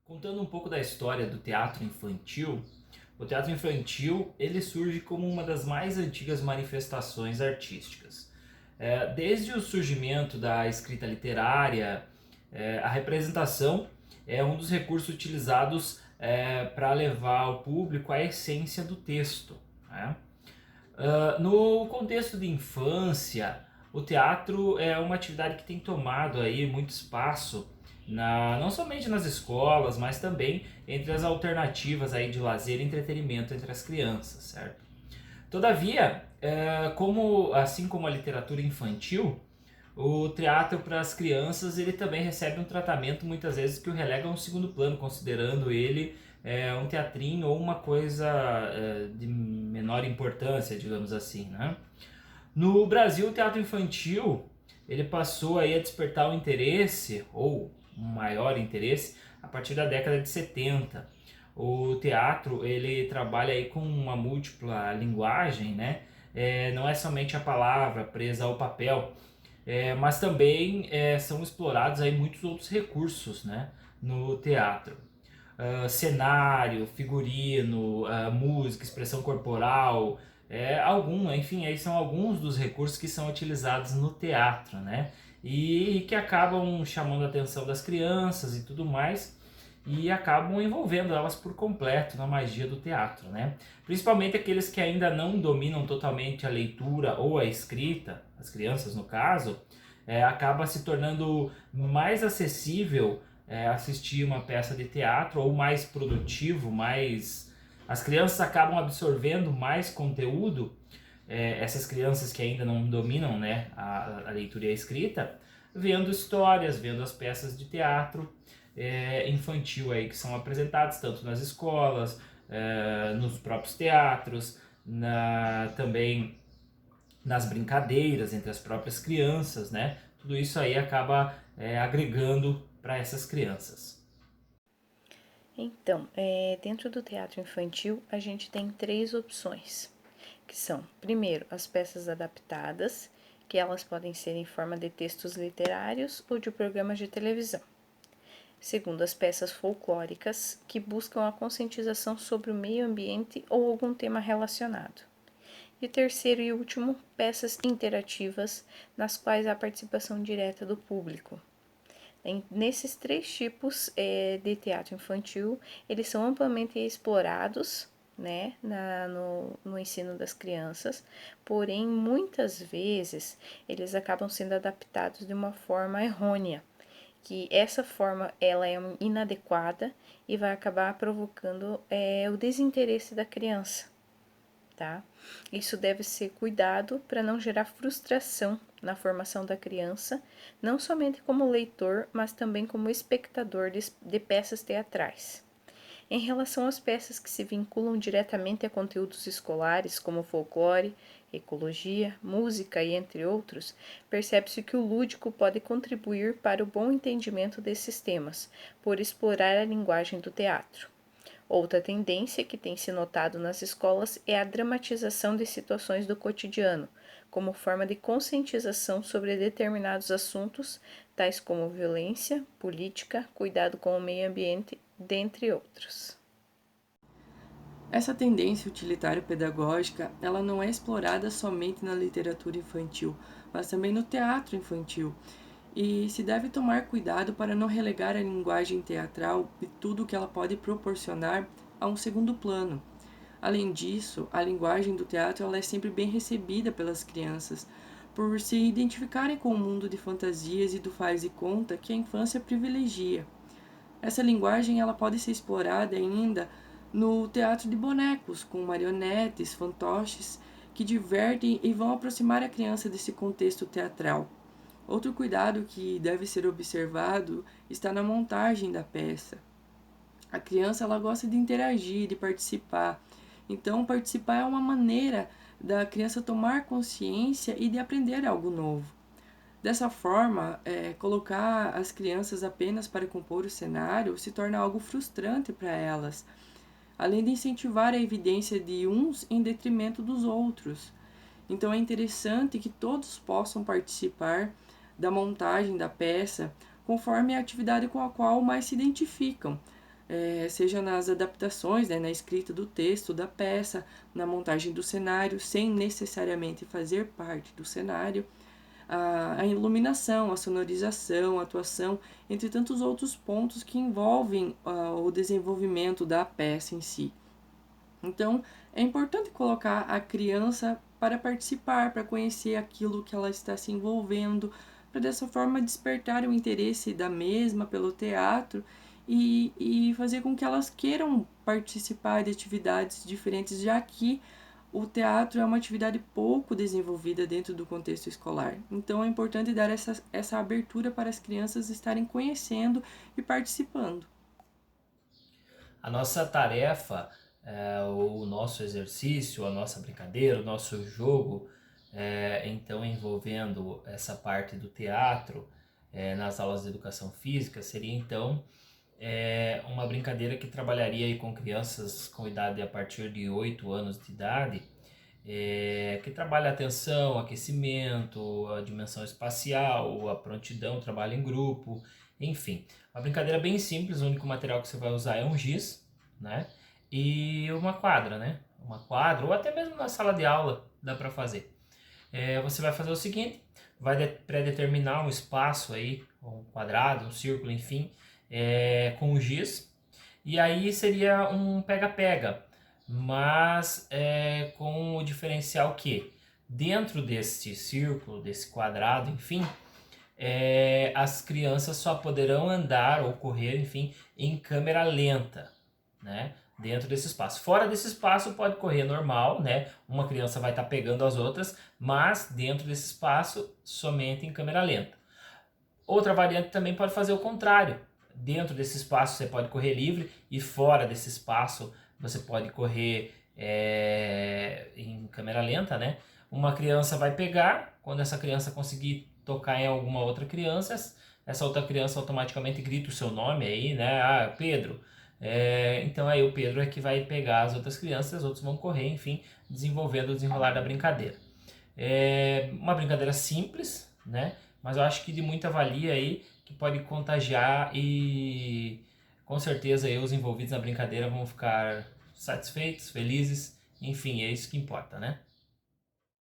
Contando um pouco da história do teatro infantil, o teatro infantil ele surge como uma das mais antigas manifestações artísticas. Desde o surgimento da escrita literária, a representação é um dos recursos utilizados para levar ao público a essência do texto, né? No contexto de infância, o teatro é uma atividade que tem tomado aí muito espaço não somente nas escolas, mas também entre as alternativas aí de lazer e entretenimento entre as crianças, certo? Todavia, assim como a literatura infantil, o teatro para as crianças ele também recebe um tratamento muitas vezes que o relega a um segundo plano, considerando ele um teatrinho ou uma coisa de menor importância, digamos assim, né? No Brasil, o teatro infantil ele passou aí a despertar o interesse, ou um maior interesse, a partir da década de 70. O teatro ele trabalha aí com uma múltipla linguagem, né? Não é somente a palavra presa ao papel, mas também são explorados aí muitos outros recursos, né, no teatro. Cenário, figurino, música, expressão corporal, enfim, aí são alguns dos recursos que são utilizados no teatro, né? E que acabam chamando a atenção das crianças e tudo mais, e acabam envolvendo elas por completo na magia do teatro, né? Principalmente aqueles que ainda não dominam totalmente a leitura ou a escrita, as crianças no caso, acaba se tornando mais acessível assistir uma peça de teatro ou mais produtivo, mais as crianças acabam absorvendo mais conteúdo, essas crianças que ainda não dominam, né, a leitura e a escrita, vendo histórias, vendo as peças de teatro infantil aí que são apresentadas tanto nas escolas, nos próprios teatros, também nas brincadeiras entre as próprias crianças, né? Tudo isso aí acaba agregando para essas crianças. Então, dentro do teatro infantil, a gente tem três opções, que são, primeiro, as peças adaptadas, que elas podem ser em forma de textos literários ou de programas de televisão. Segundo, as peças folclóricas, que buscam a conscientização sobre o meio ambiente ou algum tema relacionado. E terceiro e último, peças interativas, nas quais há participação direta do público. Nesses três tipos de teatro infantil, eles são amplamente explorados, né, no ensino das crianças, porém, muitas vezes, eles acabam sendo adaptados de uma forma errônea, que essa forma ela é inadequada e vai acabar provocando o desinteresse da criança, tá? Isso deve ser cuidado para não gerar frustração na formação da criança, não somente como leitor, mas também como espectador de peças teatrais. Em relação às peças que se vinculam diretamente a conteúdos escolares, como folclore, ecologia, música e entre outros, percebe-se que o lúdico pode contribuir para o bom entendimento desses temas, por explorar a linguagem do teatro. Outra tendência que tem se notado nas escolas é a dramatização de situações do cotidiano, como forma de conscientização sobre determinados assuntos, tais como violência, política, cuidado com o meio ambiente, dentre outros. Essa tendência utilitário-pedagógica, ela não é explorada somente na literatura infantil, mas também no teatro infantil. E se deve tomar cuidado para não relegar a linguagem teatral e tudo o que ela pode proporcionar a um segundo plano. Além disso, a linguagem do teatro ela é sempre bem recebida pelas crianças, por se identificarem com o mundo de fantasias e do faz e conta que a infância privilegia. Essa linguagem ela pode ser explorada ainda no teatro de bonecos, com marionetes, fantoches, que divertem e vão aproximar a criança desse contexto teatral. Outro cuidado que deve ser observado está na montagem da peça. A criança ela gosta de interagir, de participar. Então, participar é uma maneira da criança tomar consciência e de aprender algo novo. Dessa forma, colocar as crianças apenas para compor o cenário se torna algo frustrante para elas, além de incentivar a evidência de uns em detrimento dos outros. Então é interessante que todos possam participar da montagem da peça conforme a atividade com a qual mais se identificam, seja nas adaptações, né, na escrita do texto da peça, na montagem do cenário, sem necessariamente fazer parte do cenário, a iluminação, a sonorização, a atuação, entre tantos outros pontos que envolvem o desenvolvimento da peça em si. Então, é importante colocar a criança para participar, para conhecer aquilo que ela está se envolvendo, para dessa forma despertar o interesse da mesma pelo teatro e fazer com que elas queiram participar de atividades diferentes, já que o teatro é uma atividade pouco desenvolvida dentro do contexto escolar. Então é importante dar essa abertura para as crianças estarem conhecendo e participando. A nossa tarefa, o nosso exercício, a nossa brincadeira, o nosso jogo, então envolvendo essa parte do teatro nas aulas de educação física, seria então uma brincadeira que trabalharia aí com crianças com idade a partir de 8 anos de idade, que trabalha a atenção, aquecimento, a dimensão espacial, a prontidão, trabalho em grupo, enfim. Uma brincadeira bem simples, o único material que você vai usar é um giz, né? E uma quadra, né? Uma quadra, ou até mesmo na sala de aula dá para fazer. Você vai fazer o seguinte, vai pré-determinar um espaço aí, um quadrado, um círculo, enfim, com o giz, e aí seria um pega-pega, mas com o diferencial que dentro deste círculo, desse quadrado, enfim, as crianças só poderão andar ou correr, enfim, em câmera lenta, né? Dentro desse espaço. Fora desse espaço pode correr normal, né? Uma criança vai estar pegando as outras, mas dentro desse espaço somente em câmera lenta. Outra variante também pode fazer o contrário. Dentro desse espaço você pode correr livre e fora desse espaço você pode correr em câmera lenta, né? Uma criança vai pegar, quando essa criança conseguir tocar em alguma outra criança, essa outra criança automaticamente grita o seu nome aí, né? Ah, Pedro. Então aí o Pedro é que vai pegar as outras crianças, os outros vão correr, enfim, desenvolvendo o desenrolar da brincadeira. Uma brincadeira simples, né? Mas eu acho que de muita valia aí, que pode contagiar e com certeza aí os envolvidos na brincadeira vão ficar satisfeitos, felizes, enfim, é isso que importa, né?